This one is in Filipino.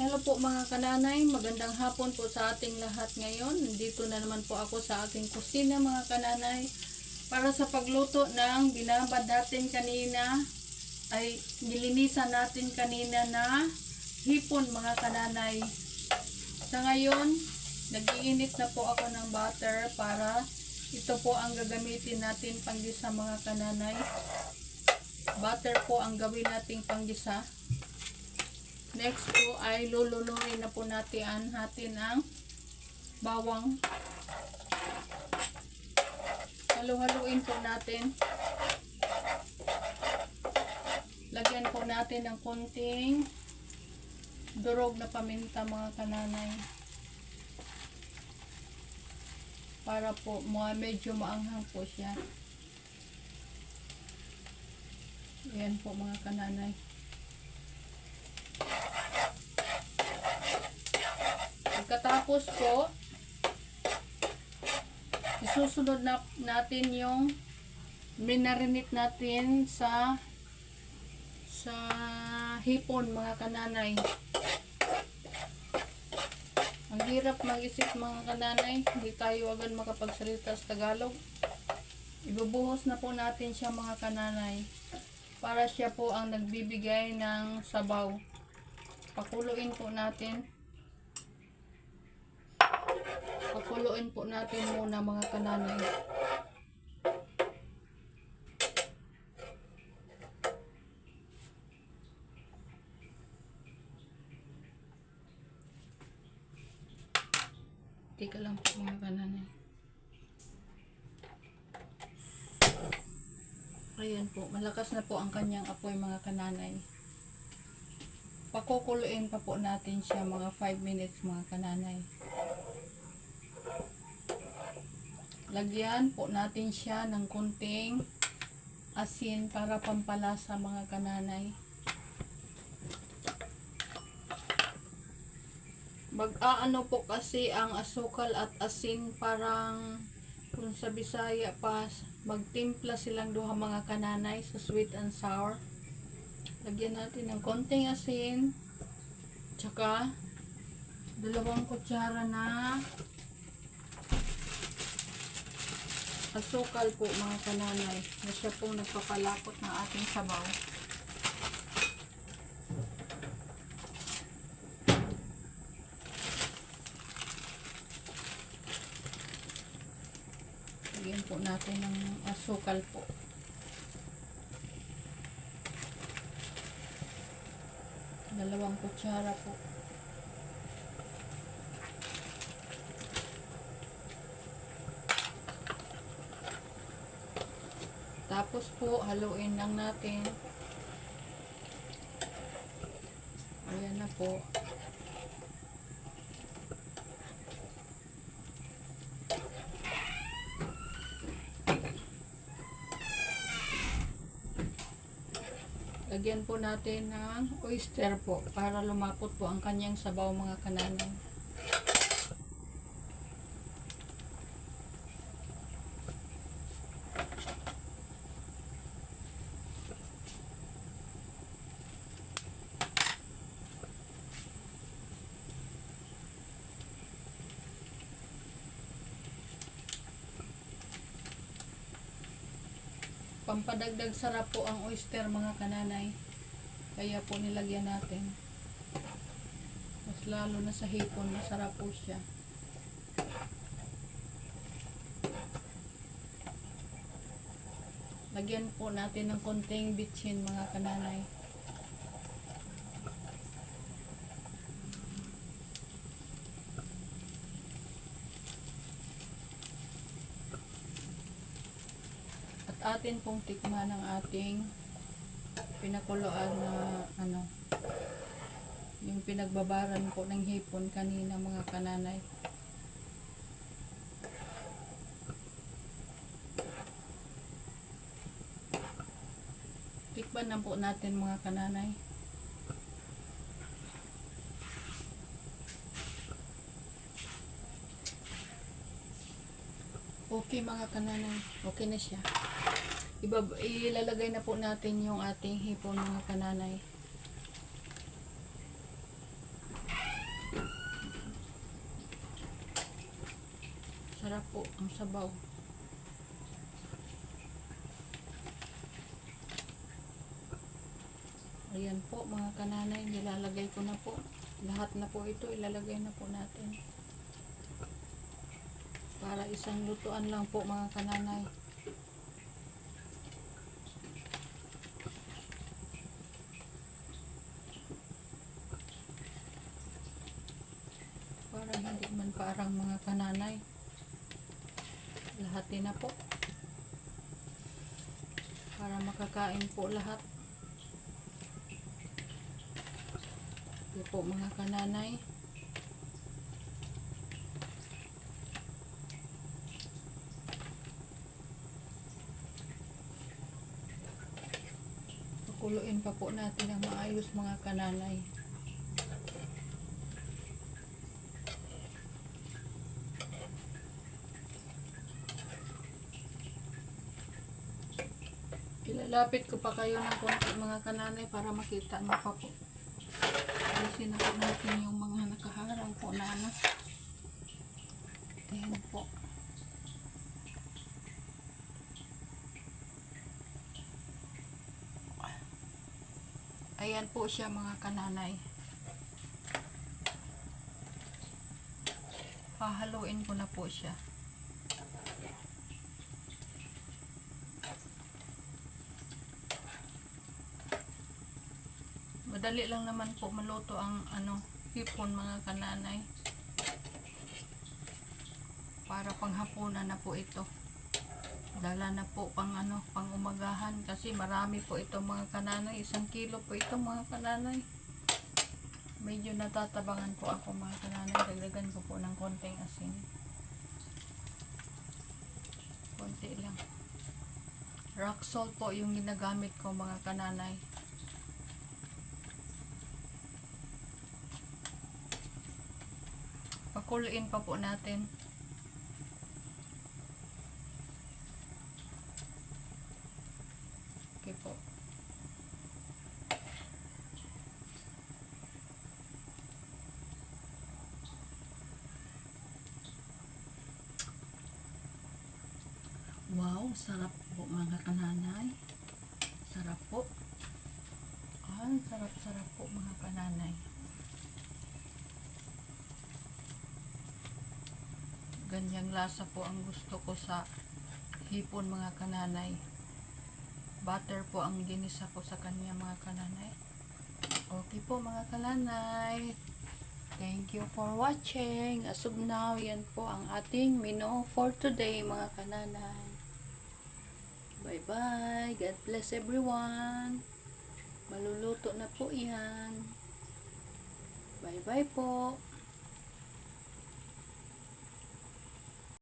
Hello po mga kananay, magandang hapon po sa ating lahat ngayon. Nandito na naman po ako sa aking kusina mga kananay para sa pagluto ng binabad natin kanina ay nilinisan natin kanina na hipon mga kananay. Sa ngayon, nag-iinit na po ako ng butter para ito po ang gagamitin natin panggisa mga kananay. Butter po ang gawin nating panggisa. Next po ay lulunurin na po natin ang bawang. Halu-haluin po natin. Lagyan po natin ng konting durog na paminta mga kananay. Para po medyo maanghang po siya. Ayan po mga kananay. Pagkatapos po, isusunod na natin yung minarinate natin sa hipon mga kananay. Ang hirap mag-isip mga kananay, hindi tayo agad makapagsalita sa Tagalog. Ibubuhos na po natin siya mga kananay para siya po ang nagbibigay ng sabaw. Pakuluin po natin. Pakuluin po natin muna mga kananay. Tika lang po mga kananay. Ayan po, malakas na po ang kanyang apoy mga kananay. Pakukuluin pa po natin siya mga 5 minutes mga kananay. Lagyan po natin siya ng konting asin para pampalasa mga kananay. Mag-aano po kasi ang asukal at asin, parang kung sa Bisaya pa, magtimpla silang duha mga kananay sa sweet and sour. Lagyan natin ng konting asin, tsaka 2 kutsara na asukal po mga kananay, na siya pong nagpapalapot ng ating sabaw. Lagyan po natin ng asukal po. Dalawang kutsara po. Tapos po, haluin lang natin. Ayan na po. Lagyan po natin ng oyster po para lumapot po ang kanyang sabaw mga kananay. Pampadagdag sarap po ang oyster mga kananay. Kaya po nilagyan natin. Mas lalo na sa hipon, masarap po siya. Lagyan po natin ng konting bitchin mga kananay. Atin pong tikman ng ating pinakuluan na yung pinagbabaran po ng hipon kanina mga kananay. Tikman na po natin mga kananay. Okay mga kananay, okay na siya. Ilalagay na po natin yung ating hipon mga kananay. Masarap po ang sabaw. Ayan po mga kananay, nilalagay ko na po. Lahat na po ito, ilalagay na po natin. Para isang lutuan lang po mga kananay. Para hindi man parang mga kananay. Lahatin na po. Para makakain po lahat. Ito po mga kananay. Pakuluin pa po natin ang maayos mga kananay. Ilalapit ko pa kayo ng konti mga kananay para makita nyo pa po. Alisin na po natin yung mga nakaharang po na ano. Ayan po. Ayan po siya mga kananay. Hahaluin ko na po siya. Madali lang naman po maluto ang hipon mga kananay. Para panghapunan na po ito. Dala na po pang umagahan kasi marami po ito mga kananay. 1 kilo po ito mga kananay. Medyo natatabangan po ako mga kananay. Dagdagan ko po ng konting asin. Konti lang. Rock salt po yung ginagamit ko mga kananay. Pakuluin pa po natin. Okay po. Wow, sarap po mga kananay. Sarap po. Sarap-sarap po mga kananay. Ganyang lasa po ang gusto ko sa hipon mga kananay. Butter po ang ginisa ko sa kanya mga kananay. Okay po mga kananay. Thank you for watching. As of now, yan po ang ating menu for today mga kananay. Bye bye. God bless everyone. Maluluto na po yan. Bye bye po.